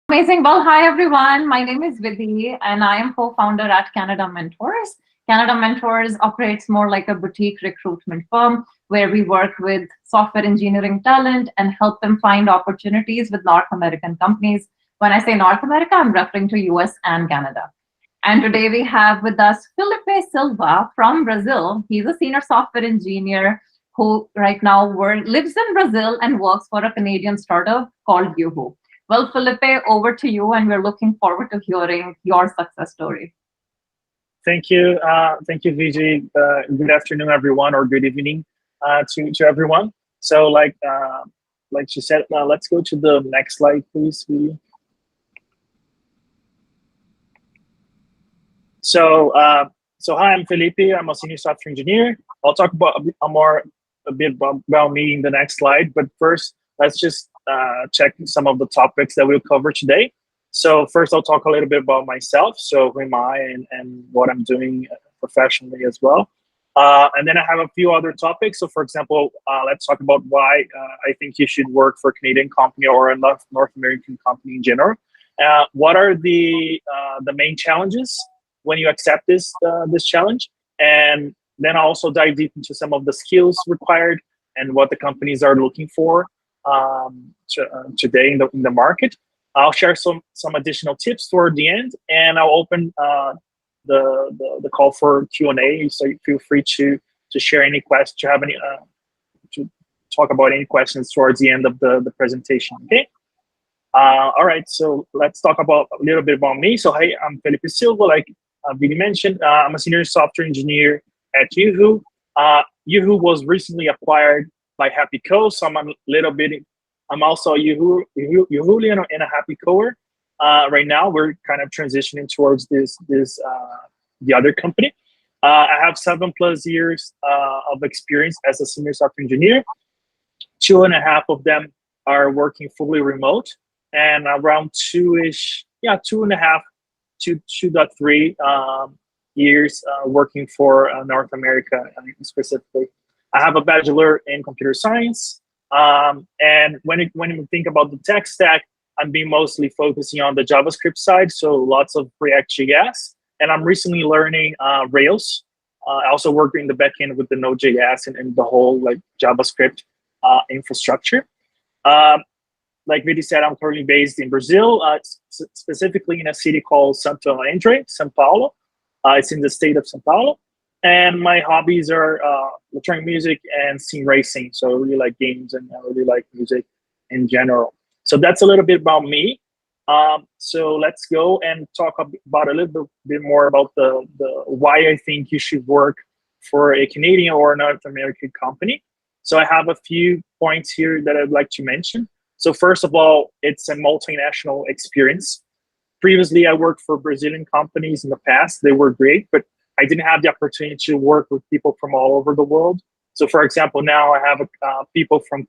Amazing. Well, hi everyone. My name is Vidhi, and I am co-founder at Canada Mentors. Canada Mentors operates more like a boutique recruitment firm where we work with software engineering talent and help them find opportunities with North American companies. When I say North America, I'm referring to US and Canada. And today we have with us Felipe Silva from Brazil. He's a senior software engineer who right now lives in Brazil and works for a Canadian startup called Yuhu. Well, Felipe, over to you, and we're looking forward to hearing your success story. Thank you, Vijay. Good afternoon, everyone, or good evening to everyone. So, like she said, let's go to the next slide, please, Vijay. So hi, I'm Felipe. I'm a senior software engineer. I'll talk about a bit about me in the next slide. But first, let's just check some of the topics that we'll cover today. So first, I'll talk a little bit about myself. So who am I and what I'm doing professionally as well. And then I have a few other topics. So for example, let's talk about why I think you should work for a Canadian company or a North American company in general. What are the main challenges when you accept this challenge? And then I'll also dive deep into some of the skills required and what the companies are looking for today in the market. I'll share some additional tips toward the end, and I'll open the call for Q&A. So feel free to share any questions, to talk about any questions towards the end of the presentation. Okay. All right. So let's talk about a little bit about me. So hi, I'm Felipe Silva. Like Vini mentioned, I'm a senior software engineer at Yuhu. Yuhu was recently acquired by HappyCo, so I'm also a Yuhulian and a HappyCoer. Right now, we're kind of transitioning towards the other company. I have 7+ years of experience as a senior software engineer. 2.5 of them are working fully remote, and around 2.5 to 2.3 years working for North America specifically. I have a bachelor in computer science. And when you think about the tech stack, I'm being mostly focusing on the JavaScript side, so lots of React.js. And I'm recently learning Rails. I also work in the backend with the Node.js and the whole like JavaScript infrastructure. Like Vidi said, I'm currently based in Brazil, specifically in a city called Santo André, São Paulo. It's in the state of São Paulo. And my hobbies are electronic music and sim racing. So I really like games and I really like music in general. So that's a little bit about me. So let's go and talk about a little bit more about the why I think you should work for a Canadian or North American company. So I have a few points here that I'd like to mention. So first of all, it's a multinational experience. Previously, I worked for Brazilian companies in the past. They were great, but I didn't have the opportunity to work with people from all over the world. So for example, now I have people from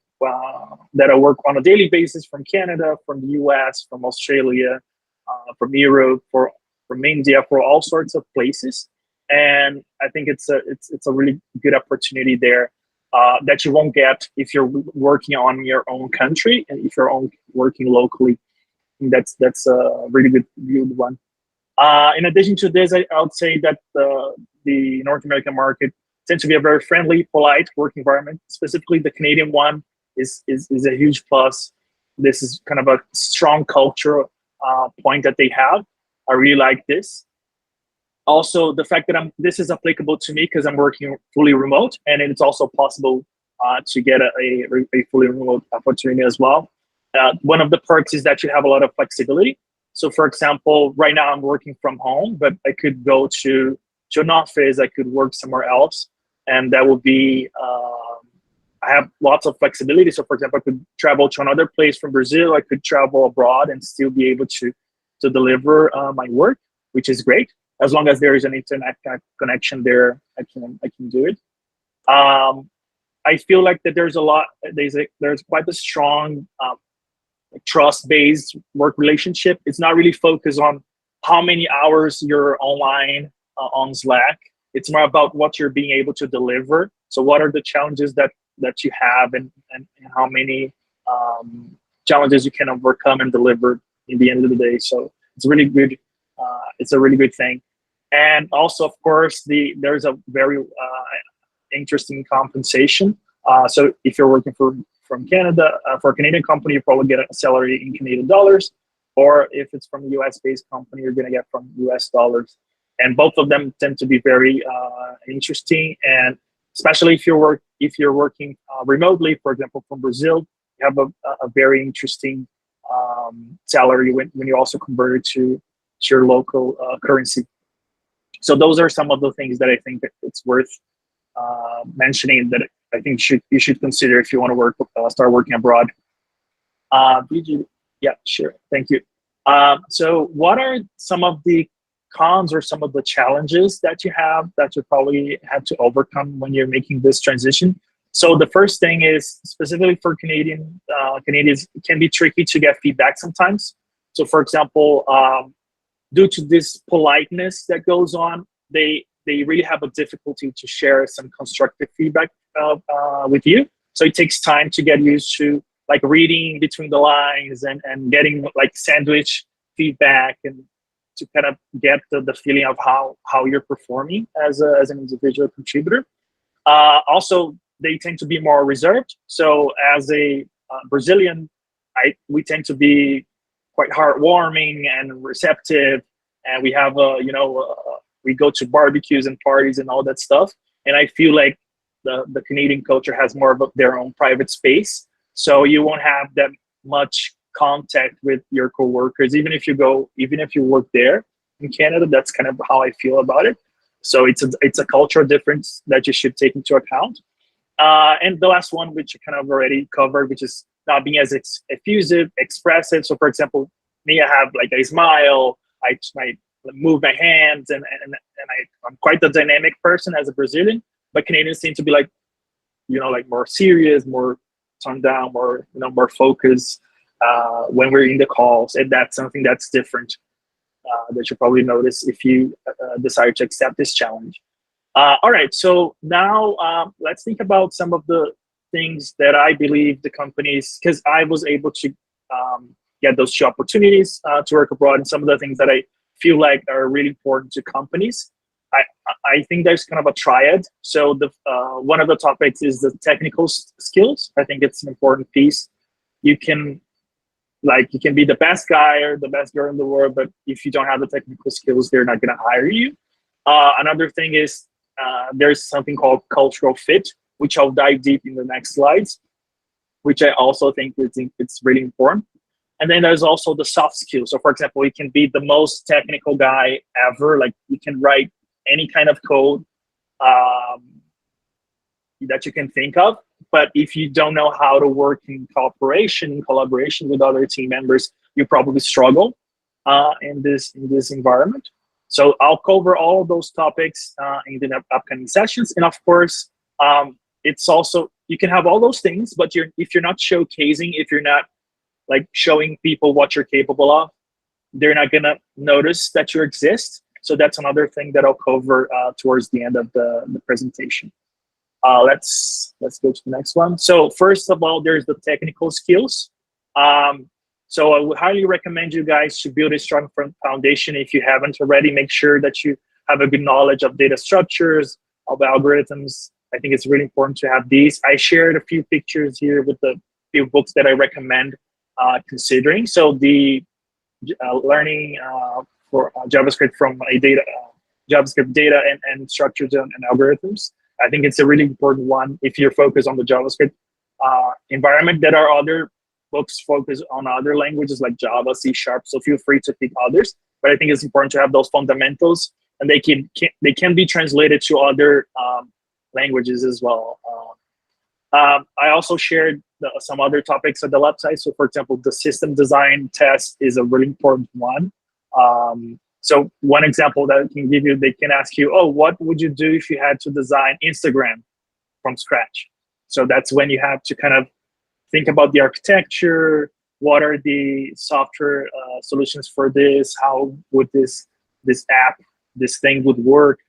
that I work on a daily basis from Canada, from the US, from Australia, from Europe, from India, for all sorts of places. And I think it's a really good opportunity there that you won't get if you're working on your own country and if you're working locally. That's a really good one. In addition to this, I would say that the North American market tends to be a very friendly, polite work environment. Specifically, the Canadian one is a huge plus. This is kind of a strong culture point that they have. I really like this. Also, the fact that this is applicable to me because I'm working fully remote, and it's also possible to get a fully remote opportunity as well. One of the perks is that you have a lot of flexibility. So for example, right now I'm working from home, but I could go to an office, I could work somewhere else. And that would be, I have lots of flexibility. So for example, I could travel to another place from Brazil, I could travel abroad and still be able to deliver my work, which is great. As long as there is an internet connection there, I can do it. I feel like that there's quite a strong trust-based work relationship. It's not really focused on how many hours you're online on Slack. It's more about what you're being able to deliver. So what are the challenges that you have and how many challenges you can overcome and deliver in the end of the day. So it's really good. It's a really good thing. And also, of course, there's a very interesting compensation. So if you're working from Canada, for a Canadian company, you probably get a salary in Canadian dollars, or if it's from a US based company, you're going to get from US dollars. And both of them tend to be very interesting. And especially if you're working remotely, for example, from Brazil, you have a very interesting salary when you also convert it to your local currency. So those are some of the things that I think that it's worth mentioning that I think you should consider if you want to start working abroad. Yeah, sure. Thank you. So what are some of the cons or some of the challenges that you probably had to overcome when you're making this transition? So the first thing is, specifically for Canadians, it can be tricky to get feedback sometimes. So for example, due to this politeness that goes on, they really have a difficulty to share some constructive feedback with you. So it takes time to get used to like reading between the lines and getting like sandwich feedback, and to kind of get the feeling of how you're performing as an individual contributor. Also, they tend to be more reserved. So as a Brazilian, we tend to be quite heartwarming and receptive, and we have we go to barbecues and parties and all that stuff. And I feel like the Canadian culture has more of their own private space, so you won't have that much contact with your coworkers, even if you work there in Canada. That's kind of how I feel about it. So it's a cultural difference that you should take into account. And the last one, which you kind of already covered, which is not being as effusive, expressive. So for example, me, I have like a smile, I might move my hands, and I'm quite the dynamic person as a Brazilian, but Canadians seem to be like, like more serious, more toned down, more focused when we're in the calls. And that's something that's different that you'll probably notice if you decide to accept this challenge. All right, so now let's think about some of the things that I believe the companies, because I was able to get those two opportunities to work abroad, and some of the things that I feel like are really important to companies. I think there's kind of a triad. So the one of the topics is the technical skills. I think it's an important piece. You can be the best guy or the best girl in the world, but if you don't have the technical skills, they're not going to hire you. Another thing is there's something called cultural fit, which I'll dive deep in the next slides, which I also think it's really important. And then there's also the soft skills. So for example, you can be the most technical guy ever. Like you can write any kind of code that you can think of. But if you don't know how to work in collaboration with other team members, you probably struggle in this environment. So I'll cover all of those topics in the upcoming sessions. And of course, it's also, you can have all those things, but if you're not showcasing, if you're not like showing people what you're capable of, they're not gonna notice that you exist. So that's another thing that I'll cover towards the end of the presentation. Let's go to the next one. So first of all, there's the technical skills. So I would highly recommend you guys to build a strong foundation. If you haven't already, make sure that you have a good knowledge of data structures, of algorithms. I think it's really important to have these. I shared a few pictures here with the few books that I recommend considering. So the learning for JavaScript from JavaScript data and structures and algorithms. I think it's a really important one if you're focused on the JavaScript environment. There are other books focused on other languages like Java, C#, so feel free to pick others. But I think it's important to have those fundamentals, and they can be translated to other languages as well. I also shared some other topics on the left side. So for example, the system design test is a really important one. So one example that I can give you, they can ask you, oh, what would you do if you had to design Instagram from scratch? So that's when you have to kind of think about the architecture, what are the software solutions for this, how would this app, this thing would work.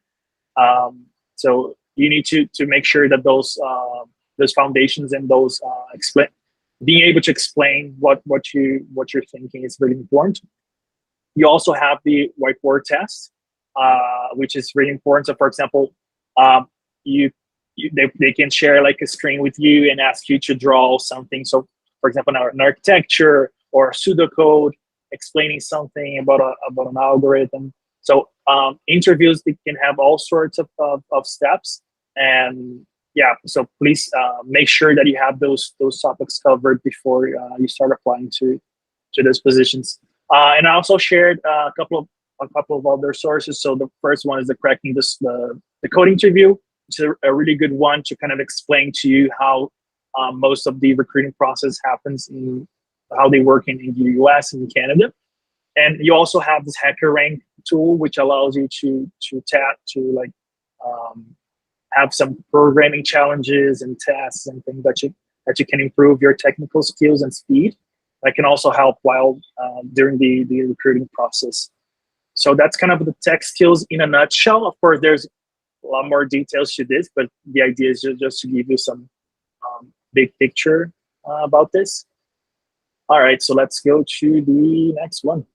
So you need to make sure that those foundations and those being able to explain what you're thinking is really important. You also have the whiteboard test, which is really important. So, for example, um, you, they can share like a screen with you and ask you to draw something. So, for example, an architecture or a pseudocode explaining something about an algorithm. So, interviews, they can have all sorts of steps. And yeah, so please make sure that you have those topics covered before you start applying to those positions. And I also shared a couple of other sources. So the first one is the cracking the code interview, which is a really good one to kind of explain to you how most of the recruiting process happens in how they work in the US and Canada. And you also have this hacker rank tool, which allows you to tap to like um, have some programming challenges and tests and things that you can improve your technical skills and speed. That can also help while during the recruiting process. So that's kind of the tech skills in a nutshell. Of course, there's a lot more details to this, but the idea is just to give you some big picture about this. All right, so let's go to the next one.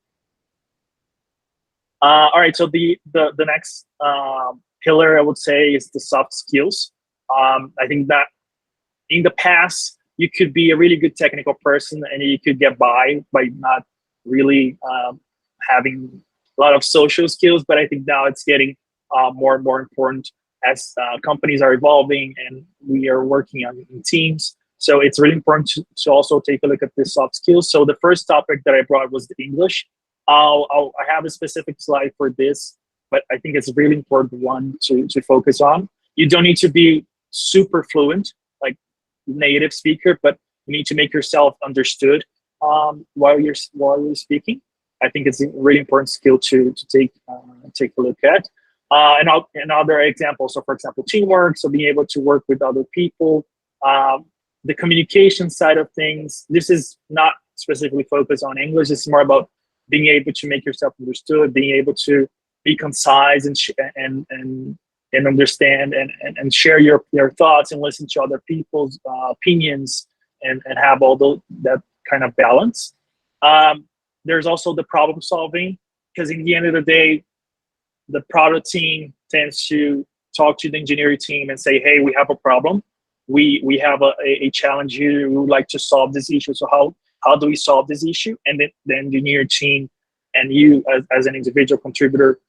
All right, so the next pillar I would say is the soft skills. I think that in the past you could be a really good technical person and you could get by not really having a lot of social skills, but I think now it's getting more and more important as companies are evolving and we are working on in teams. So it's really important to also take a look at the soft skills. So the first topic that I brought was the English. I have a specific slide for this, but I think it's a really important one to focus on. You don't need to be super fluent, like native speaker, but you need to make yourself understood while you're speaking. I think it's a really important skill to take a look at. Another example, so for example, teamwork, so being able to work with other people, the communication side of things. This is not specifically focused on English. It's more about being able to make yourself understood, being able to be concise and understand and share your thoughts and listen to other people's opinions and have that kind of balance. There's also the problem solving, because in the end of the day, the product team tends to talk to the engineering team and say, hey, we have a problem. We have a challenge here. We would like to solve this issue. So how do we solve this issue? And then the engineer team and you as an individual contributor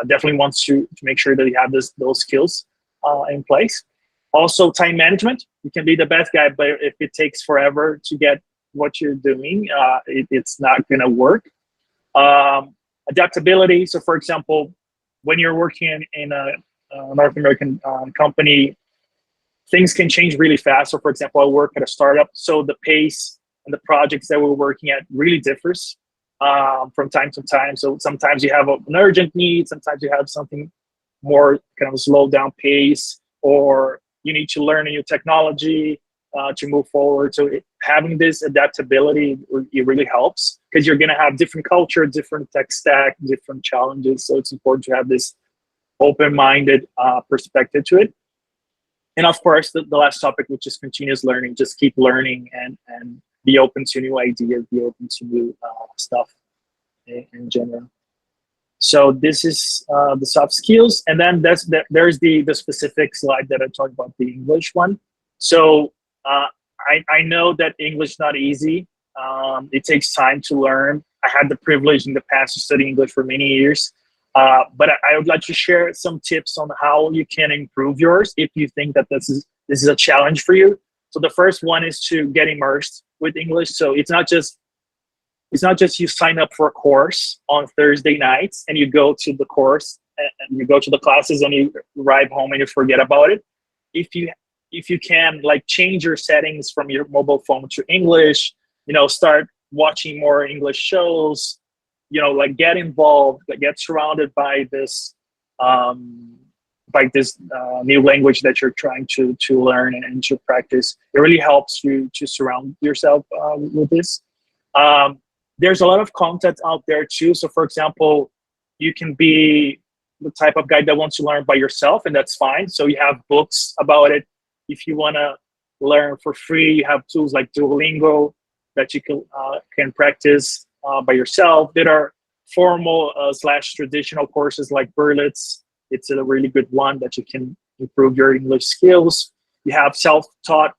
definitely wants to make sure that you have those skills in place. Also, time management. You can be the best guy, but if it takes forever to get what you're doing, it's not going to work. Adaptability. So, for example, when you're working in a North American company, things can change really fast. So, for example, I work at a startup, so the pace and the projects that we're working at really differs from time to time. So sometimes you have an urgent need, sometimes you have something more kind of slow down pace, or you need to learn a new technology to move forward. So having this adaptability, it really helps, because you're going to have different culture, different tech stack, different challenges. So it's important to have this open-minded perspective to it. And of course, the last topic, which is continuous learning. Just keep learning and be open to new ideas, be open to new stuff in general. So this is the soft skills. And then there's the specific slide that I talked about, the English one. So I know that English is not easy. It takes time to learn. I had the privilege in the past to study English for many years. But I would like to share some tips on how you can improve yours if you think that this is a challenge for you. So the first one is to get immersed with English. So it's not just you sign up for a course on Thursday nights and you go to the course and you go to the classes and you arrive home and you forget about it. If you can like change your settings from your mobile phone to English, start watching more English shows, like get involved, like get surrounded by this new language that you're trying to learn and to practice. It really helps you to surround yourself with this. There's a lot of content out there too. So for example, you can be the type of guy that wants to learn by yourself, and that's fine. So you have books about it. If you want to learn for free. You have tools like Duolingo that you can practice by yourself. There are formal slash traditional courses like Berlitz. It's a really good one that you can improve your English skills. You have self-taught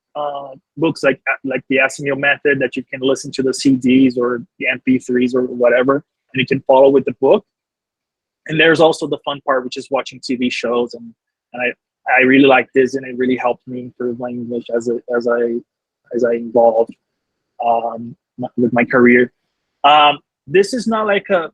books like the SMU method that you can listen to the CDs or the MP3s or whatever, and you can follow with the book. And there's also the fun part, which is watching TV shows, and I really like this, and it really helped me improve my English as I evolved with my career. This is not like a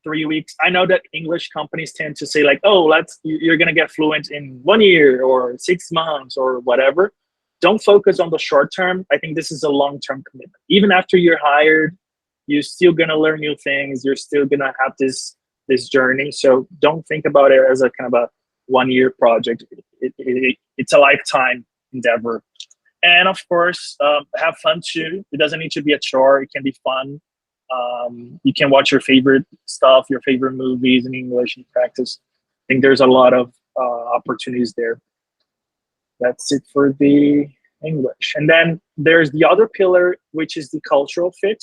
3 weeks. I know that English companies tend to say like, oh, you're gonna get fluent in 1 year or 6 months or whatever. Don't focus on the short term. I think this is a long-term commitment. Even after you're hired, you're still gonna learn new things. You're still gonna have this journey. So don't think about it as a kind of a 1 year project. It's a lifetime endeavor. And of course, have fun too. It doesn't need to be a chore. It can be fun. You can watch your favorite stuff, your favorite movies in English and practice. I think there's a lot of opportunities there. That's it for the English. And then there's the other pillar, which is the cultural fit.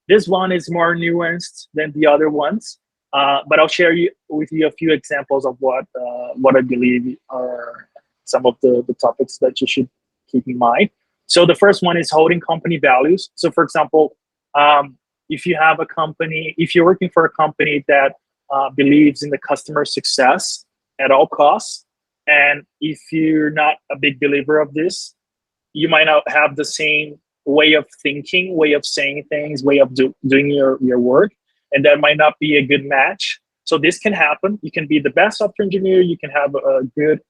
This one is more nuanced than the other ones, but I'll share with you a few examples of what I believe are some of the topics that you should keep in mind. So the first one is holding company values. So for example, if you're working for a company that believes in the customer success at all costs, and if you're not a big believer of this, you might not have the same way of thinking, way of saying things, way of doing your work, and that might not be a good match. So this can happen. You can be the best software engineer, you can have a good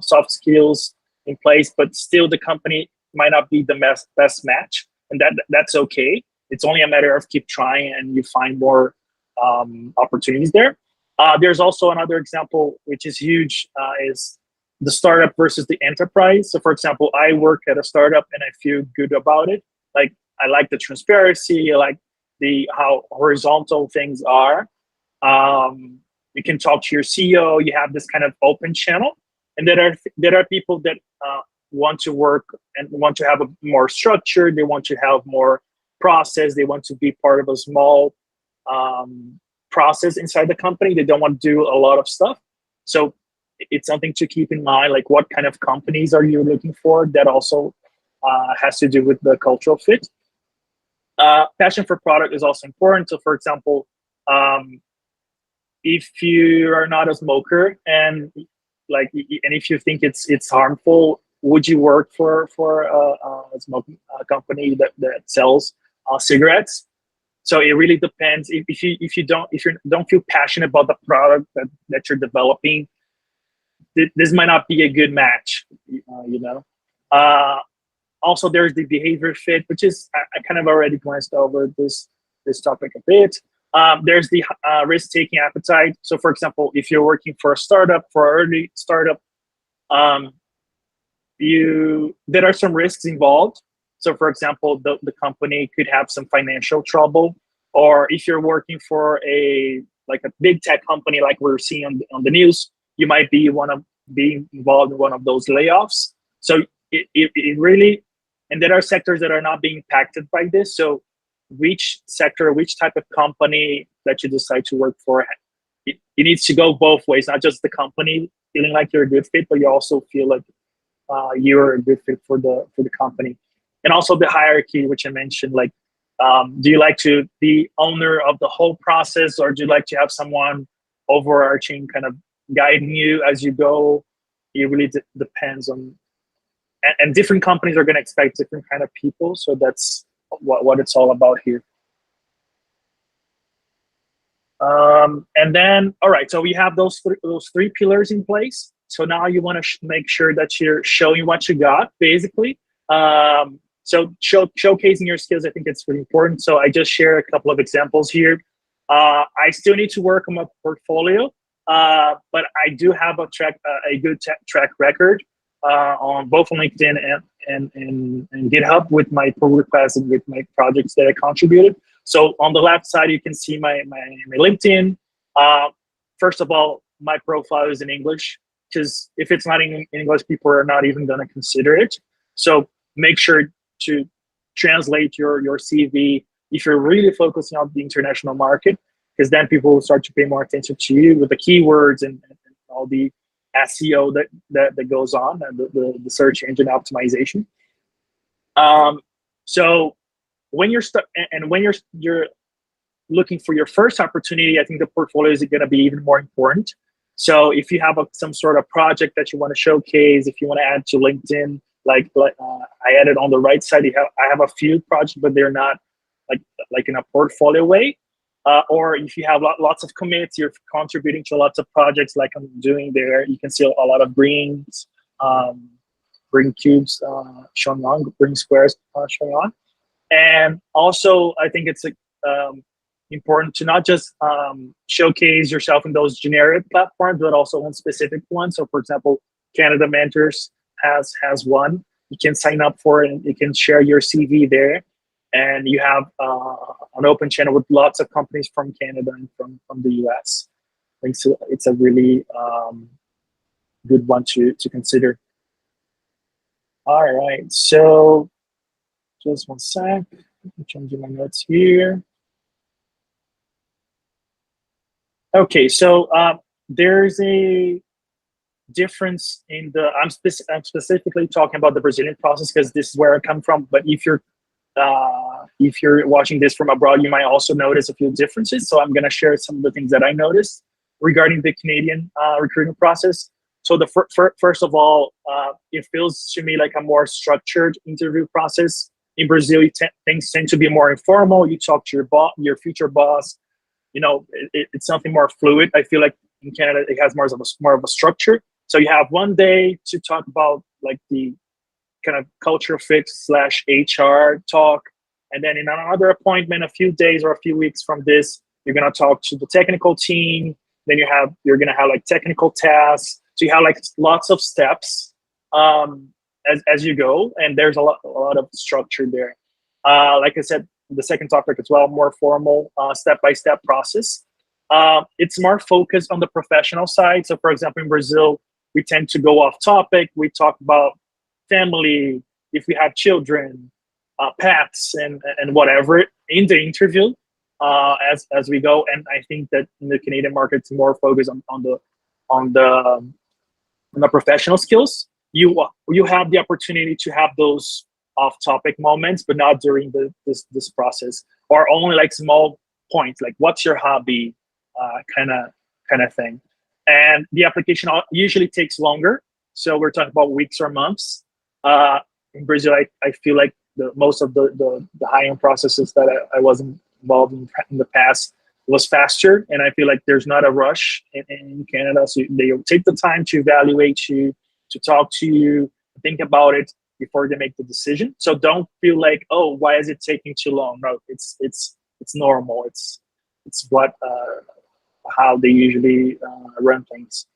soft skills in place, but still the company might not be the best match, and that's okay. It's only a matter of keep trying, and you find more opportunities there. There's also another example, which is huge, is the startup versus the enterprise. So for example, I work at a startup and I feel good about it. Like I like the transparency, I like how horizontal things are. You can talk to your CEO, you have this kind of open channel. And there are people that want to work and want to have a more structure, they want to have more process, they want to be part of a small process inside the company. They don't want to do a lot of stuff. So it's something to keep in mind, like what kind of companies are you looking for? That also has to do with the cultural fit. Passion for product is also important. So for example, if you are not a smoker and if you think it's harmful, would you work for a smoking company that sells cigarettes? So it really depends. If you don't feel passionate about the product that you're developing, this might not be a good match. Also, there's the behavior fit, which is I kind of already glanced over this topic a bit. There's the risk-taking appetite. So, for example, if you're working for a startup, for an early startup, there are some risks involved. So, for example, the company could have some financial trouble, or if you're working for a big tech company, like we're seeing on the news, you might be being involved in one of those layoffs. So it really, and there are sectors that are not being impacted by this. So which sector, which type of company that you decide to work for, it needs to go both ways, not just the company feeling like you're a good fit, but you also feel like you're a good fit for the company. And also the hierarchy, which I mentioned, do you like to be owner of the whole process, or do you like to have someone overarching kind of guiding you as you go? It really depends on, and different companies are going to expect different kind of people. So that's what it's all about here. And then, all right, so we have those three pillars in place. So now you want to make sure that you're showing what you got, basically. So showcasing your skills, I think it's really important. So I just share a couple of examples here. I still need to work on my portfolio, but I do have a good track record on both LinkedIn and GitHub with my pull requests and with my projects that I contributed. So on the left side, you can see my LinkedIn. First of all, my profile is in English, because if it's not in English, people are not even going to consider it. So make sure to translate your CV if you're really focusing on the international market, because then people will start to pay more attention to you with the keywords and all the SEO that goes on, and the search engine optimization. So when you're looking for your first opportunity, I think the portfolio is going to be even more important. So if you have some sort of project that you want to showcase, if you want to add to LinkedIn, I added on the right side, I have a few projects, but they're not like in a portfolio way. Or if you have lots of commits, you're contributing to lots of projects like I'm doing there. You can see a lot of greens, green cubes showing on, green squares showing on. And also, I think it's important to not just showcase yourself in those generic platforms, but also on specific ones. So, for example, Canada Mentors has one. You can sign up for it, and you can share your CV there. And you have an open channel with lots of companies from Canada and from the US. I think it's a really good one to consider. All right, so just one sec. I'm changing my notes here. Okay, so there's a difference in I'm specifically talking about the Brazilian process because this is where I come from. But if you're watching this from abroad, you might also notice a few differences. So I'm going to share some of the things that I noticed regarding the Canadian recruitment process. So the first of all, it feels to me like a more structured interview process. In Brazil, things tend to be more informal. You talk to your future boss. You know, it's something more fluid. I feel like in Canada, it has more of a structure. So you have one day to talk about like the kind of culture fit / HR talk. And then in another appointment, a few days or a few weeks from this, you're going to talk to the technical team. Then you're going to have like technical tasks. So you have like lots of steps as you go. And there's a lot of structure there. Like I said, the second topic as well, more formal step-by-step process. It's more focused on the professional side. So for example, in Brazil, we tend to go off topic. We talk about family, if we have children, pets, and whatever in the interview as we go. And I think that in the Canadian market, it's more focused on the professional skills. You have the opportunity to have those off-topic moments, but not during this process, or only like small points, like what's your hobby, kind of thing. And the application usually takes longer, so we're talking about weeks or months. In Brazil, I feel like most of the hiring processes that I was involved in the past was faster, and I feel like there's not a rush in Canada, so they take the time to evaluate you, to talk to you, think about it before they make the decision. So don't feel like, oh, why is it taking too long? No, it's normal. It's what how they usually run things.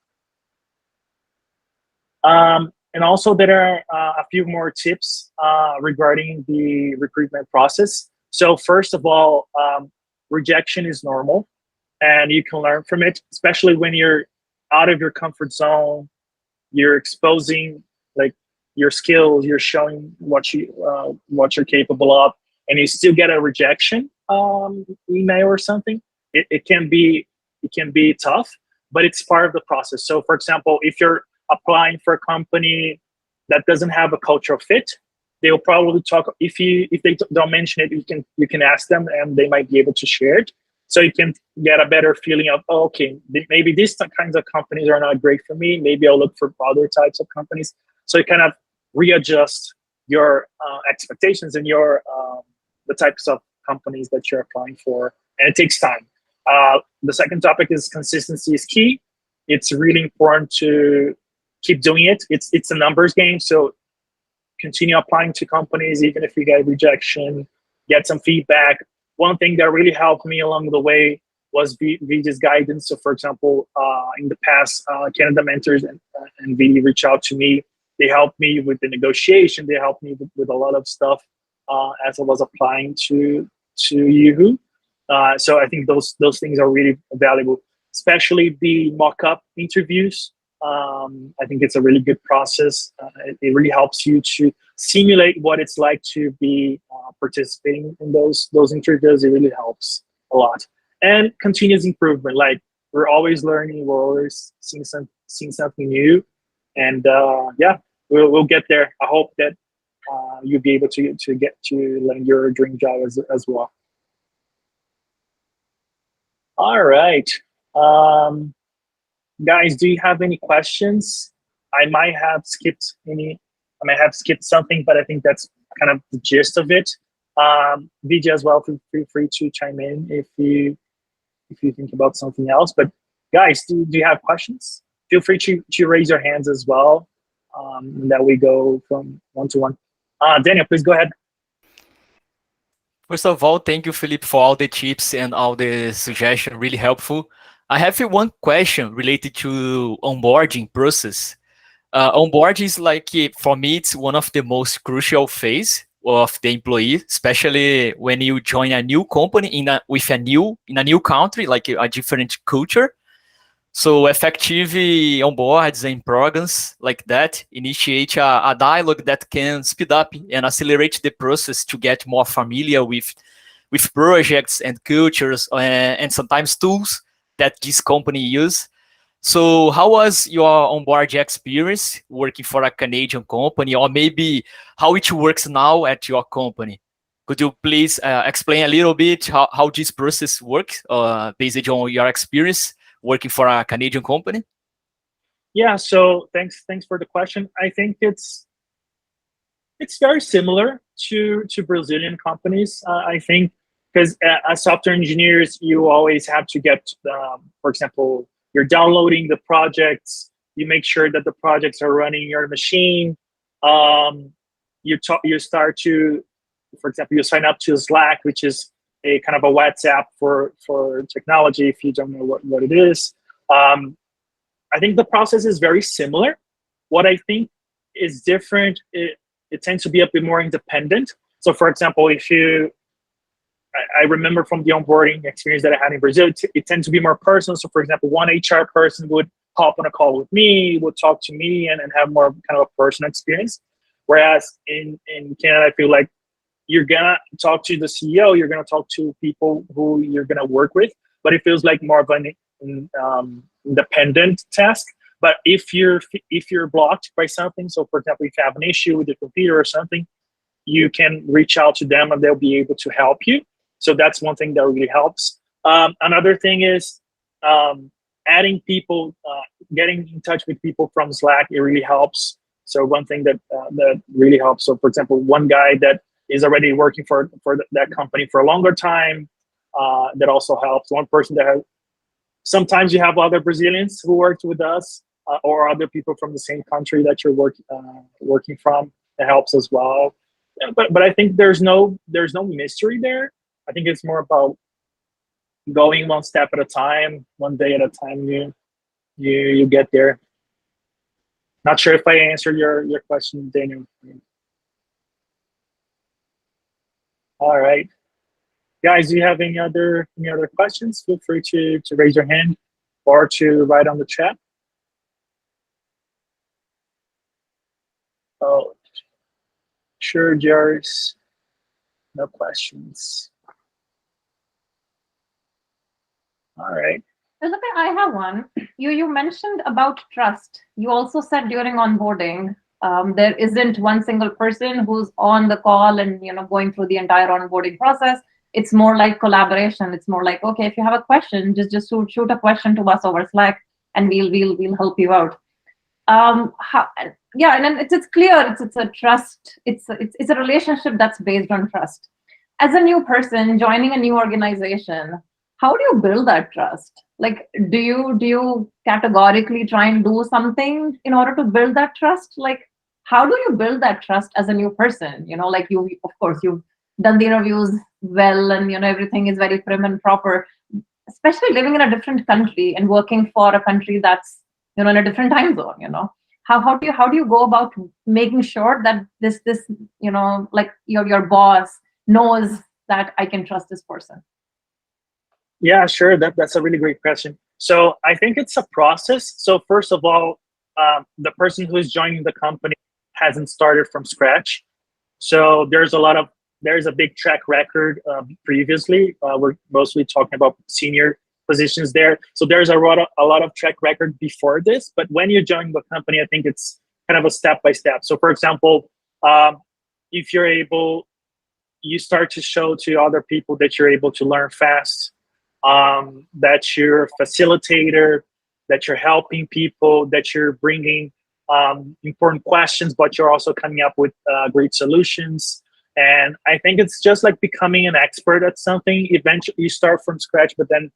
And also there are a few more tips regarding the recruitment process. So first of all, rejection is normal and you can learn from it, especially when you're out of your comfort zone, you're exposing like your skills, you're showing what you're capable of, and you still get a rejection email or something. It can be tough, but it's part of the process. So for example, if you're applying for a company that doesn't have a cultural fit, they'll probably talk. If they don't mention it, you can ask them, and they might be able to share it. So you can get a better feeling of, oh, okay, maybe these kinds of companies are not great for me. Maybe I'll look for other types of companies. So you kind of readjust your expectations and your the types of companies that you're applying for, and it takes time. The second topic is consistency is key. It's really important to keep doing it. It's a numbers game, so continue applying to companies even if you get rejection, get some feedback. One thing that really helped me along the way was VJ's guidance. So for example, in the past, Canada Mentors and VD reached out to me. They helped me with the negotiation. They helped me with a lot of stuff as I was applying to Yahoo. So I think those things are really valuable, especially the mock-up interviews. I think it's a really good process. It really helps you to simulate what it's like to be participating in those interviews. It really helps a lot. And continuous improvement, like we're always learning, we're always seeing something new, and yeah, we'll get there. I hope that you'll be able to get to land your dream job as well. All right. Um, Guys, do you have any questions? I might have skipped any. I might have skipped something, but I think that's kind of the gist of it. Vijay as well, feel free to chime in if you think about something else. But guys, do you have questions? Feel free to raise your hands as well. That we go from one to one. Daniel, please go ahead. First of all, thank you, Felipe, for all the tips and all the suggestions. Really helpful. I have one question related to onboarding process. Onboard is like for me, it's one of the most crucial phase of the employee, especially when you join a new company in a new country, like a different culture. So effective onboards and programs like that initiate a dialogue that can speed up and accelerate the process to get more familiar with projects and cultures and sometimes tools that this company use. So how was your onboard experience working for a Canadian company, or maybe how it works now at your company? Could you please explain a little bit how this process works based on your experience working for a Canadian company? Yeah. So thanks for the question. I think it's very similar to Brazilian companies. I think because as software engineers, you always have to get, for example, you're downloading the projects. You make sure that the projects are running your machine. You start to, for example, you sign up to Slack, which is a kind of a WhatsApp for technology. If you don't know what it is, I think the process is very similar. What I think is different, it tends to be a bit more independent. So, for example, I remember from the onboarding experience that I had in Brazil, it tends to be more personal. So, for example, one HR person would hop on a call with me, would talk to me, and have more kind of a personal experience. Whereas in Canada, I feel like you're gonna talk to the CEO, you're gonna talk to people who you're gonna work with, but it feels like more of an independent task. But if you're blocked by something, so for example, if you have an issue with the computer or something, you can reach out to them and they'll be able to help you. So that's one thing that really helps. Another thing is adding people, getting in touch with people from Slack. It really helps. So one thing that really helps. So for example, one guy that is already working for that company for a longer time, that also helps. One person that has. Sometimes you have other Brazilians who worked with us, or other people from the same country that you're working from. That helps as well. Yeah, but I think there's no mystery there. I think it's more about going one step at a time, one day at a time. You get there. Not sure if I answered your question, Daniel. All right, guys. Do you have any other questions? Feel free to raise your hand or to write on the chat. Oh, sure, Jairus. No questions. All right. Felipe, I have one. You mentioned about trust. You also said during onboarding, there isn't one single person who's on the call and going through the entire onboarding process. It's more like collaboration. It's more like, okay, if you have a question, just shoot a question to us over Slack, and we'll help you out. Yeah, and then it's clear it's a trust. It's a relationship that's based on trust. As a new person joining a new organization, how do you build that trust? Like, do you categorically try and do something in order to build that trust? Like, how do you build that trust as a new person? Like of course, you've done the interviews well, and everything is very prim and proper. Especially living in a different country and working for a country that's in a different time zone. How do you go about making sure that this like your boss knows that I can trust this person? Yeah, sure. That's a really great question. So I think it's a process. So first of all, the person who is joining the company hasn't started from scratch. So there's a big track record previously. We're mostly talking about senior positions there. So there's a lot of track record before this. But when you join the company, I think it's kind of a step by step. So for example, if you're able, you start to show to other people that you're able to learn fast, that you're a facilitator, that you're helping people, that you're bringing important questions, but you're also coming up with great solutions. And I think it's just like becoming an expert at something. Eventually, you start from scratch, but then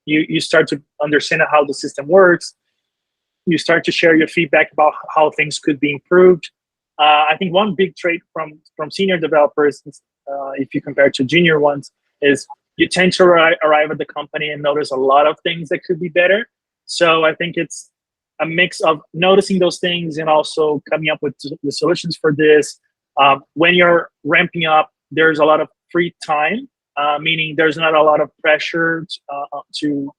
you start to understand how the system works. You start to share your feedback about how things could be improved. I think one big trait from senior developers, if you compare to junior ones, is you tend to arrive at the company and notice a lot of things that could be better. So I think it's a mix of noticing those things and also coming up with the solutions for this. When you're ramping up, there's a lot of free time, meaning there's not a lot of pressure to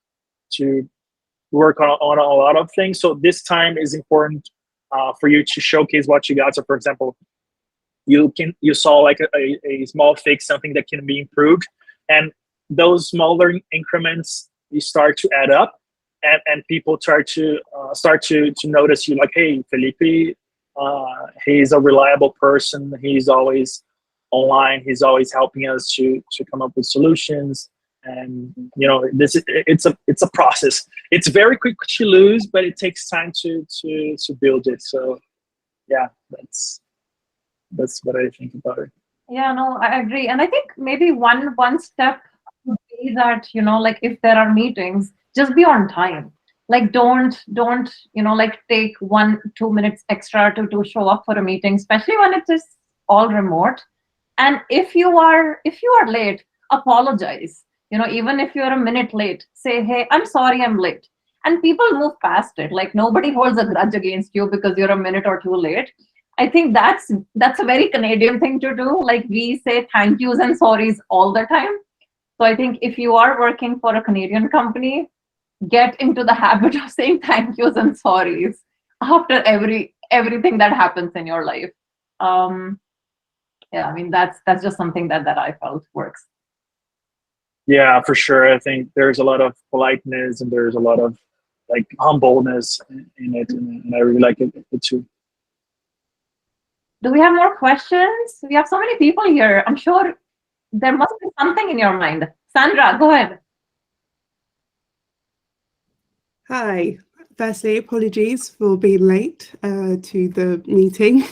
work on a lot of things. So this time is important for you to showcase what you got. So for example, you saw like a small fix, something that can be improved, and those smaller increments you start to add up, and people start to notice you, like, hey, Felipe, he's a reliable person. He's always online. He's always helping us to come up with solutions. And it's a process. It's very quick to lose, but it takes time to build it. So yeah, that's what I think about it. Yeah, no, I agree. And I think maybe one step would be that, like if there are meetings, just be on time. Like don't, like take 1-2 minutes extra to show up for a meeting, especially when it is all remote. And if you are late, apologize. Even if you're a minute late, say, hey, I'm sorry I'm late. And people move past it. Like nobody holds a grudge against you because you're a minute or two late. I think that's a very Canadian thing to do. Like we say thank yous and sorries all the time. So I think if you are working for a Canadian company, get into the habit of saying thank yous and sorries after everything that happens in your life. Yeah, I mean that's just something that I felt works. Yeah, for sure. I think there's a lot of politeness and there's a lot of like humbleness in it, and I really like it too. Do we have more questions? We have so many people here. I'm sure there must be something in your mind. Sandra, go ahead. Hi. Firstly, apologies for being late to the meeting.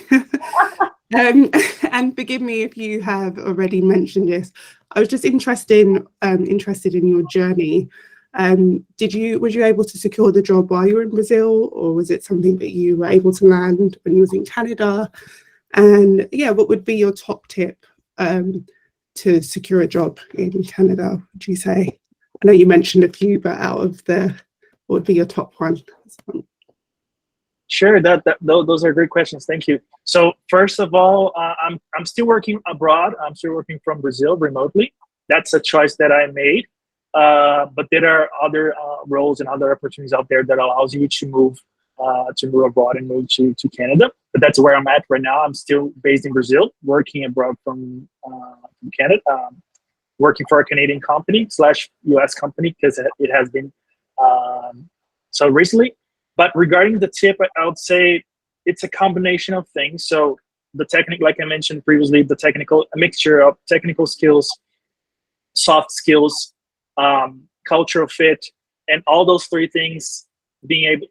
And forgive me if you have already mentioned this. I was just interested in your journey. Was you able to secure the job while you were in Brazil, or was it something that you were able to land when you was in Canada? And yeah, what would be your top tip to secure a job in Canada, would you say? I know you mentioned a few, but what would be your top one? Sure, those are great questions. Thank you. So first of all, I'm still working abroad. I'm still working from Brazil remotely. That's a choice that I made. But there are other roles and other opportunities out there that allows you to move abroad and move to Canada. But that's where I'm at right now. I'm still based in Brazil, working abroad from Canada, working for a Canadian company / US company, because it has been so recently. But regarding the tip, I would say it's a combination of things. So the technical, like I mentioned previously, a mixture of technical skills, soft skills, cultural fit, and all those three things, being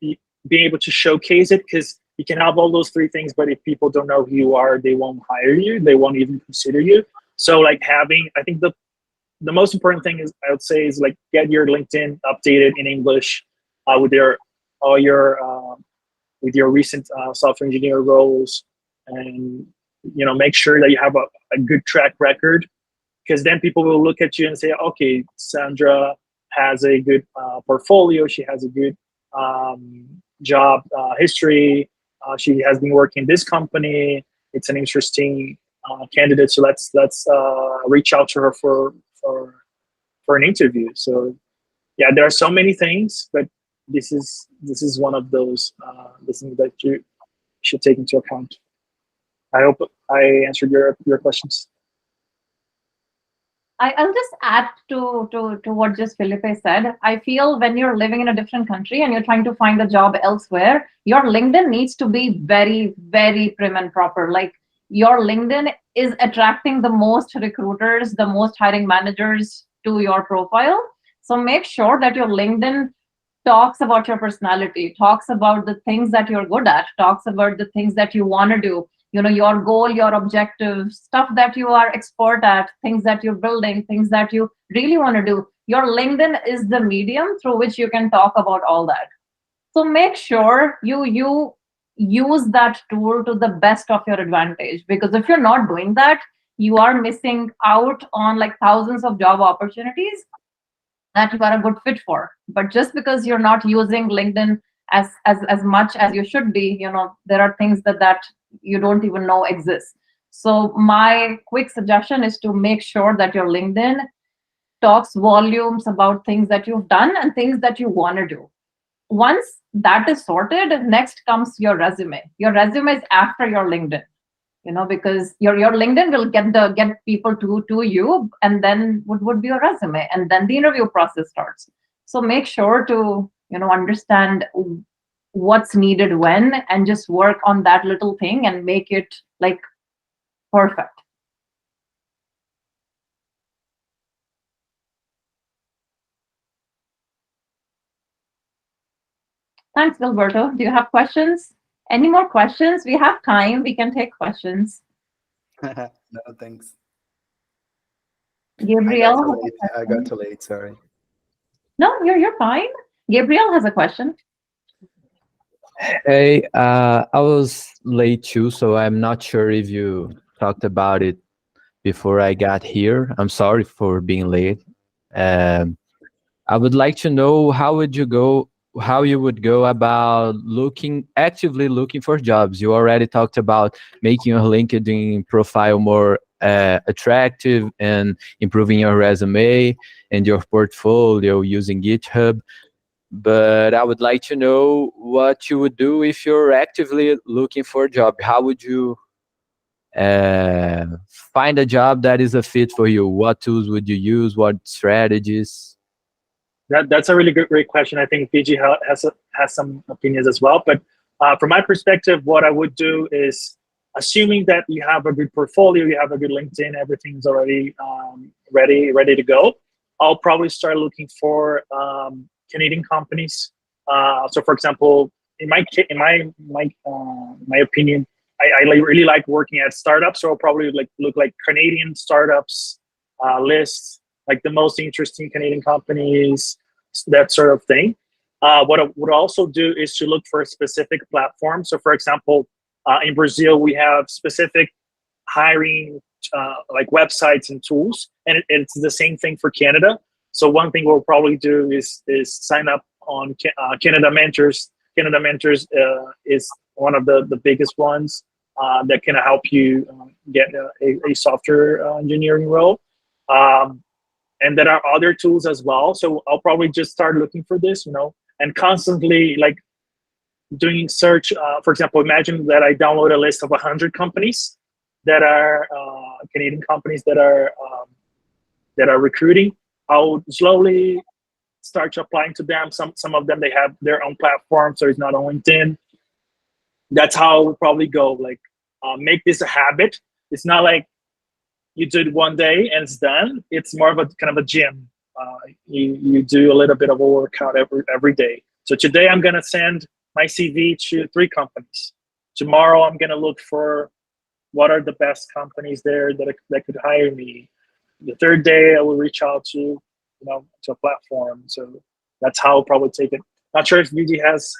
able to showcase it, because you can have all those three things, but if people don't know who you are, they won't hire you. They won't even consider you. So like I think the most important thing is, I would say, is like get your LinkedIn updated in English with your recent software engineer roles, and make sure that you have a good track record, because then people will look at you and say, okay, Sandra has a good portfolio. She has a good job history. She has been working in this company. It's an interesting candidate. So let's reach out to her for an interview. So yeah, there are so many things, but this is one of those things that you should take into account. I hope I answered your questions. I'll just add to what just Felipe said. I feel when you're living in a different country and you're trying to find a job elsewhere, your LinkedIn needs to be very, very prim and proper. Like your LinkedIn is attracting the most recruiters, the most hiring managers to your profile. So make sure that your LinkedIn talks about your personality, talks about the things that you're good at, talks about the things that you want to do, your goal, your objective, stuff that you are expert at, things that you're building, things that you really want to do. Your LinkedIn is the medium through which you can talk about all that. So make sure you use that tool to the best of your advantage, because if you're not doing that, you are missing out on like thousands of job opportunities that you are a good fit for. But just because you're not using LinkedIn as much as you should be, there are things that you don't even know exist. So my quick suggestion is to make sure that your LinkedIn talks volumes about things that you've done and things that you want to do. Once that is sorted, next comes your resume. Your resume is after your LinkedIn, because your LinkedIn will get people to you, and then would be your resume, and then the interview process starts. So make sure to understand what's needed when, and just work on that little thing and make it like perfect. Thanks, Gilberto. Do you have questions? Any more questions? We have time. We can take questions. No, thanks. Gabriel, I got too late. Sorry. no, you're fine. Gabriel has a question. Hey, I was late too, so I'm not sure if you talked about it before I got here. I'm sorry for being late. I would like to know how you would go about actively looking for jobs. You already talked about making your LinkedIn profile more attractive and improving your resume and your portfolio using GitHub. But I would like to know what you would do if you're actively looking for a job. How would you find a job that is a fit for you? What tools would you use? What strategies? That's a really great question. I think PG has some opinions as well. But from my perspective, what I would do is, assuming that you have a good portfolio, you have a good LinkedIn, everything's already ready to go, I'll probably start looking for Canadian companies. So, for example, in my opinion, I really like working at startups. So I'll probably look like Canadian startups lists, like the most interesting Canadian companies, that sort of thing. What I would also do is to look for a specific platform. So, for example, in Brazil, we have specific hiring like websites and tools, and it's the same thing for Canada. So one thing we'll probably do is sign up on Canada Mentors. Canada Mentors is one of the biggest ones that can help you get a software engineering role. And there are other tools as well. So I'll probably just start looking for this, and constantly like doing search. For example, imagine that I download a list of 100 companies that are Canadian companies that are recruiting. I'll slowly start applying to them. Some of them, they have their own platform, so it's not on LinkedIn. That's how it will probably go. Like make this a habit. It's not like you do it one day and it's done. It's more of a kind of a gym. You do a little bit of a workout every day. So today I'm gonna send my CV to 3 companies. Tomorrow I'm gonna look for what are the best companies there that could hire me. The third day I will reach out to to a platform. So that's how I'll probably take it. Not sure if VG has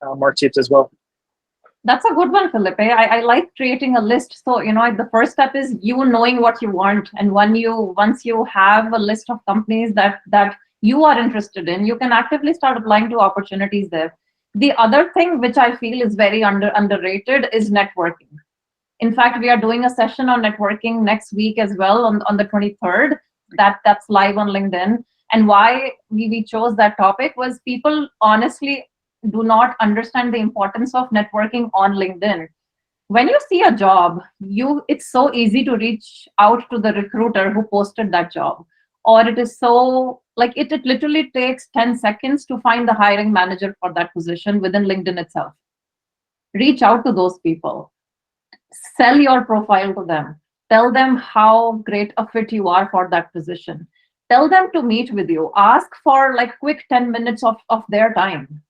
more tips as well. That's a good one, Felipe. I like creating a list. So, the first step is you knowing what you want. And once you have a list of companies that you are interested in, you can actively start applying to opportunities there. The other thing which I feel is very underrated is networking. In fact, we are doing a session on networking next week as well on the 23rd. That's live on LinkedIn. And why we chose that topic was people honestly do not understand the importance of networking on LinkedIn. When you see a job, it's so easy to reach out to the recruiter who posted that job. Or it is so like it literally takes 10 seconds to find the hiring manager for that position within LinkedIn itself. Reach out to those people, sell your profile to them, tell them how great a fit you are for that position, tell them to meet with you, ask for like quick 10 minutes of their time.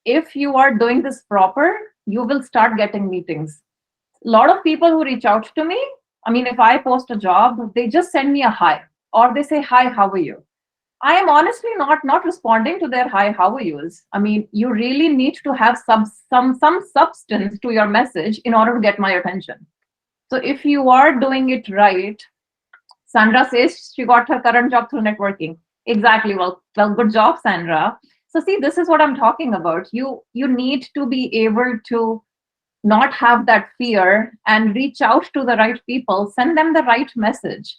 If you are doing this proper, you will start getting meetings. A lot of people who reach out to me, I mean, if I post a job, they just send me a hi, or they say, hi, how are you? I am honestly not responding to their hi, how are yous. I mean, you really need to have some substance to your message in order to get my attention. So if you are doing it right, Sandra says she got her current job through networking. Exactly. Well, good job, Sandra. So see, this is what I'm talking about. You need to be able to not have that fear and reach out to the right people, send them the right message.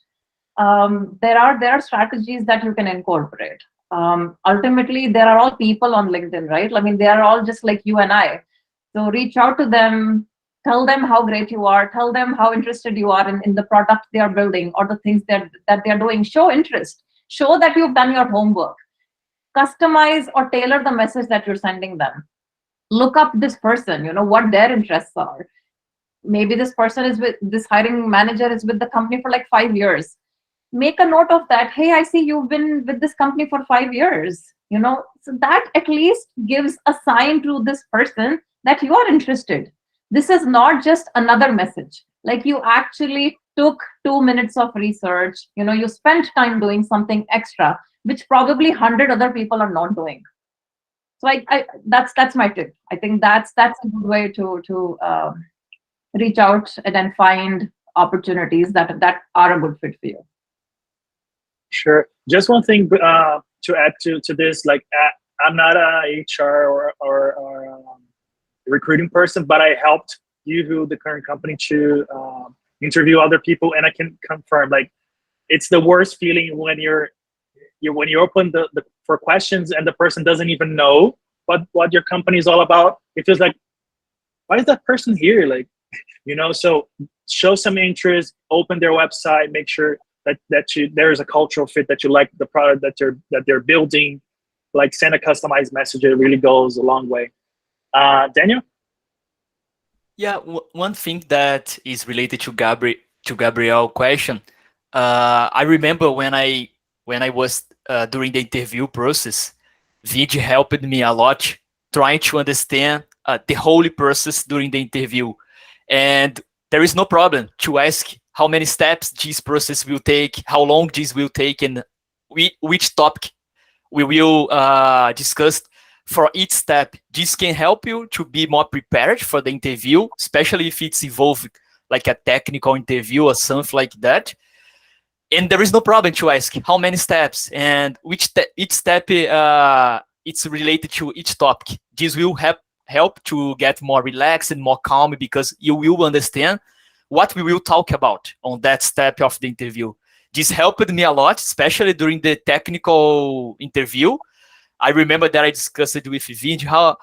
There are strategies that you can incorporate. Ultimately, there are all people on LinkedIn, right? I mean, they are all just like you and I. So reach out to them, tell them how great you are, tell them how interested you are in the product they are building or the things that they are doing. Show interest, show that you've done your homework, customize or tailor the message that you're sending them. Look up this person, what their interests are. Maybe this person is with this hiring manager is with the company for like 5 years. Make a note of that. Hey, I see you've been with this company for 5 years, so that at least gives a sign to this person that you are interested. This is not just another message. Like you actually took 2 minutes of research, you spent time doing something extra, which probably 100 other people are not doing. So I that's my tip. I think that's a good way to reach out and then find opportunities that are a good fit for you. Sure. Just one thing to add to this, like I'm not a HR or recruiting person, but I helped you, the current company, to interview other people, and I can confirm, like, it's the worst feeling when when you open the for questions and the person doesn't even know what your company is all about. It feels like, why is that person here? Like, so show some interest, open their website, make sure that there is a cultural fit, that you like the product that they're building, like send a customized message. It really goes a long way. Daniel? Yeah, one thing that is related to Gabriel's question. I remember when I was during the interview process, Vid helped me a lot trying to understand the whole process during the interview. And there is no problem to ask how many steps this process will take, how long this will take, and which topic we will discuss for each step. This can help you to be more prepared for the interview, especially if it's involved like a technical interview or something like that. And there is no problem to ask how many steps and each step it's related to each topic. This will help to get more relaxed and more calm, because you will understand what we will talk about on that step of the interview. This helped me a lot, especially during the technical interview. I remember that I discussed it with Vid, how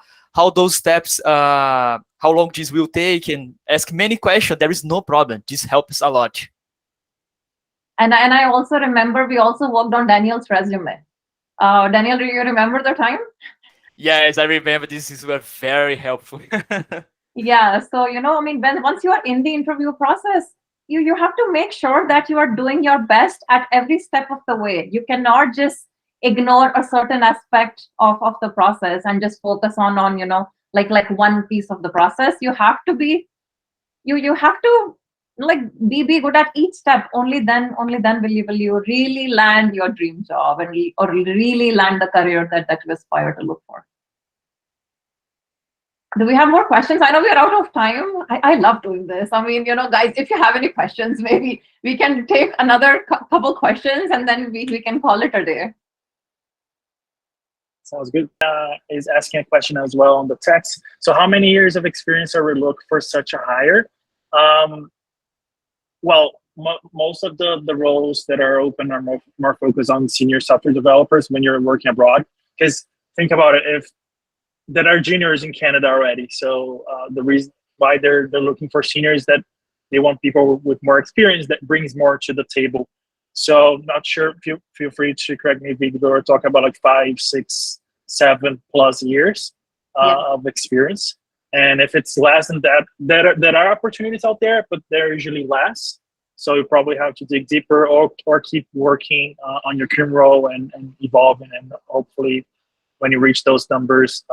those steps, how long this will take, and ask many questions. There is no problem. This helps a lot. And I also remember we also worked on Daniel's resume. Daniel, do you remember the time? Yes, I remember. This is very helpful. Yeah. So, once you are in the interview process, you have to make sure that you are doing your best at every step of the way. You cannot just ignore a certain aspect of the process and just focus on like one piece of the process. You have to be, you have to like be good at each step. Only then will you really land your dream job or really land the career that you aspire to look for. Do we have more questions? I know we are out of time. I love doing this. I mean, guys, if you have any questions, maybe we can take another couple questions and then we can call it a day. Sounds good. Is asking a question as well on the text. So how many years of experience are we looking for such a hire? Well, most of the roles that are open are more focused on senior software developers when you're working abroad. Because think about it, if that are juniors in Canada already. So the reason why they're looking for seniors, that they want people with more experience that brings more to the table. So not sure. Feel free to correct me if we're talking about like 5, 6, 7+ years of experience. And if it's less than that, there are opportunities out there, but they're usually less. So you probably have to dig deeper or keep working on your current role and evolving, and hopefully when you reach those numbers,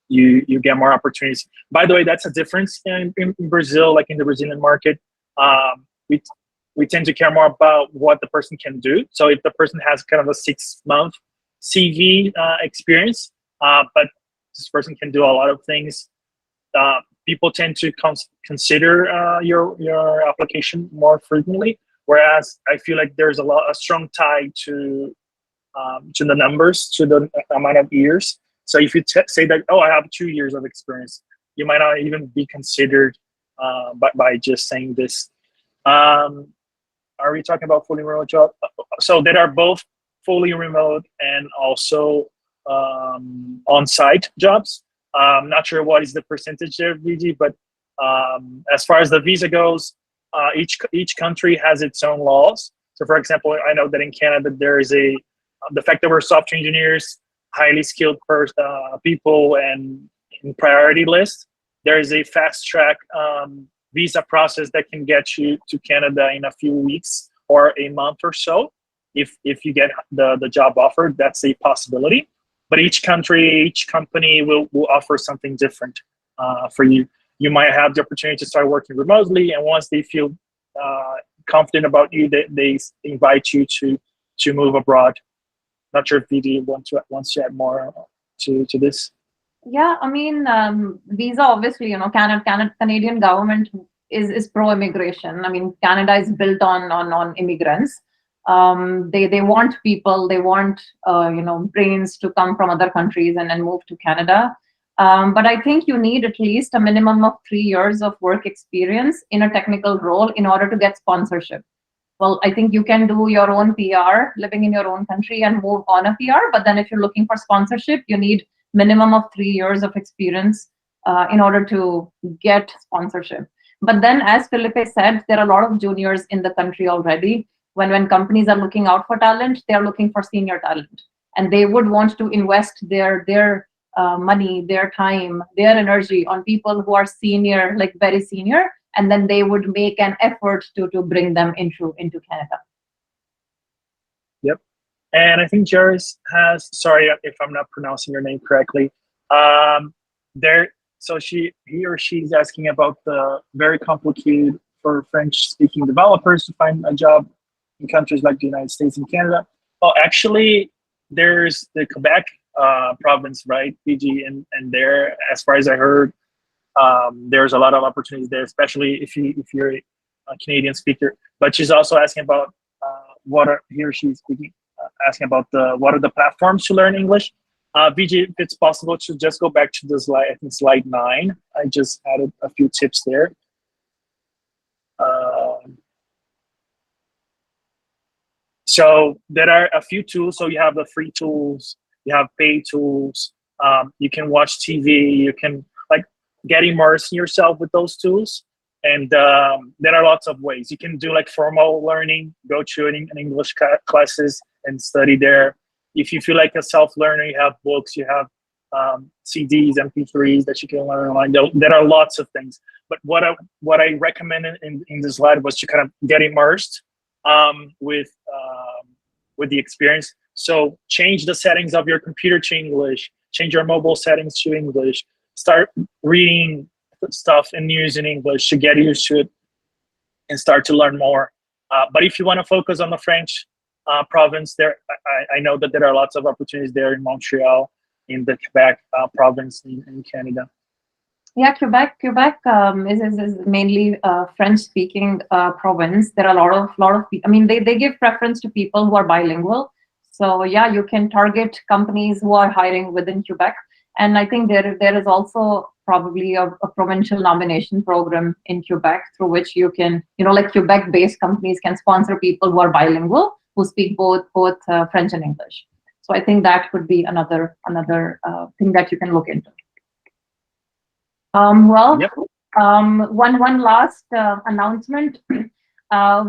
you get more opportunities. By the way, that's a difference in Brazil, like in the Brazilian market. We tend to care more about what the person can do. So if the person has kind of a 6-month CV experience, but this person can do a lot of things, people tend to consider your application more frequently. Whereas I feel like there's a strong tie to the numbers, to the amount of years. So if you say that, oh, I have 2 years of experience, you might not even be considered by just saying this. Are we talking about fully remote job? So that are both fully remote and also on-site jobs. I'm not sure what is the percentage there, VG, but as far as the visa goes, each country has its own laws. So for example, I know that in Canada, there is the fact that we're software engineers, highly skilled people, and in priority list, there is a fast track visa process that can get you to Canada in a few weeks or a month or so. If you get the job offer, that's a possibility. But each country, each company will offer something different for you. You might have the opportunity to start working remotely, and once they feel confident about you, they invite you to move abroad. Not sure if VD wants to add more to this. Yeah, I mean, visa, obviously, Canadian government is pro-immigration. I mean, Canada is built on immigrants. They want people, they want brains to come from other countries and then move to Canada. But I think you need at least a minimum of 3 years of work experience in a technical role in order to get sponsorship. Well, I think you can do your own PR, living in your own country, and move on a PR. But then if you're looking for sponsorship, you need minimum of 3 years of experience in order to get sponsorship. But then, as Felipe said, there are a lot of juniors in the country already. When companies are looking out for talent, they're looking for senior talent. And they would want to invest their money, their time, their energy on people who are senior, like very senior, and then they would make an effort to bring them into Canada. Yep. And I think Jairus has, sorry if I'm not pronouncing your name correctly, so he or she's asking about the very complicated for French-speaking developers to find a job in countries like the United States and Canada. Well, actually, there's the Quebec province, right, PG, and there, as far as I heard, there's a lot of opportunities there, especially if you're a Canadian speaker. But she's also asking about she's speaking, asking about what are the platforms to learn English. VG, if it's possible to just go back to the slide, I think slide 9. I just added a few tips there. So there are a few tools. So you have the free tools, you have paid tools. You can watch TV. You can get immersed in yourself with those tools. And there are lots of ways. You can do formal learning, go to an English classes and study there. If you feel like a self-learner, you have books, you have CDs, MP3s that you can learn online. There are lots of things. But what I recommended in this slide was to kind of get immersed with the experience. So change the settings of your computer to English, change your mobile settings to English, start reading stuff and news in English to get used to it and start to learn more. But if you want to focus on the French province, I know that there are lots of opportunities there in Montreal, in the Quebec province in Canada. Yeah, Quebec is mainly a French-speaking province. There are a lot of people. I mean, they give preference to people who are bilingual. So yeah, you can target companies who are hiring within Quebec. And I think there is also probably a provincial nomination program in Quebec through which you can, like Quebec-based companies can sponsor people who are bilingual, who speak both French and English. So I think that could be another thing that you can look into. Yep. One last announcement.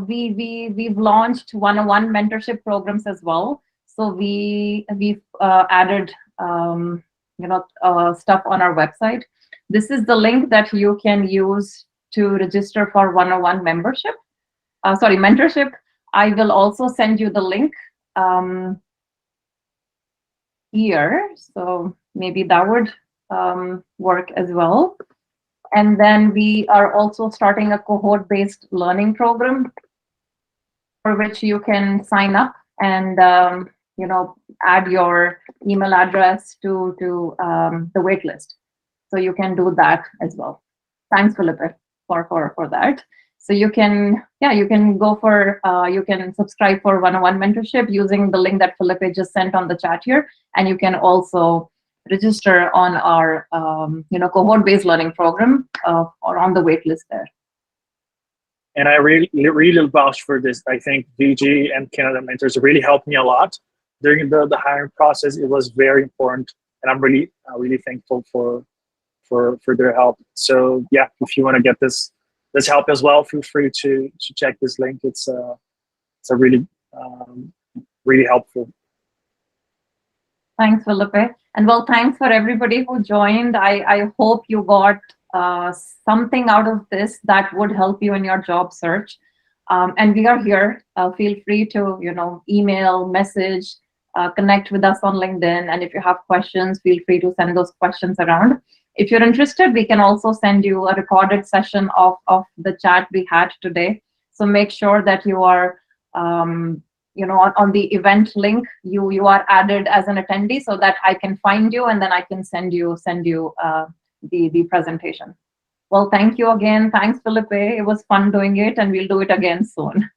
We've launched one-on-one mentorship programs as well. So we've added stuff on our website. This is the link that you can use to register for one-on-one mentorship. I will also send you the link here. So maybe that would work as well. And then we are also starting a cohort-based learning program for which you can sign up and add your email address to the wait list. So you can do that as well. Thanks, Felipe, for that. So you can go for you can subscribe for one-on-one mentorship using the link that Felipe just sent on the chat here, and you can also register on our cohort-based learning program or on the wait list there. And I really vouch for this. I think VG and Canada Mentors really helped me a lot during the hiring process. It was very important, and I'm really thankful for their help. So yeah, if you want to get this help as well, feel free to check this link. It's a really helpful. Thanks, Felipe. And well, thanks for everybody who joined. I hope you got something out of this that would help you in your job search. And we are here. Feel free to email, message, connect with us on LinkedIn. And if you have questions, feel free to send those questions around. If you're interested, we can also send you a recorded session of the chat we had today. So make sure that you are on the event link, you are added as an attendee so that I can find you and then I can send you the presentation. Well, thank you again. Thanks, Felipe. It was fun doing it, and we'll do it again soon.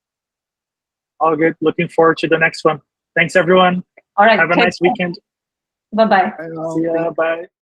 All good. Looking forward to the next one. Thanks, everyone. All right. Have a nice weekend. Bye-bye. See ya. Bye.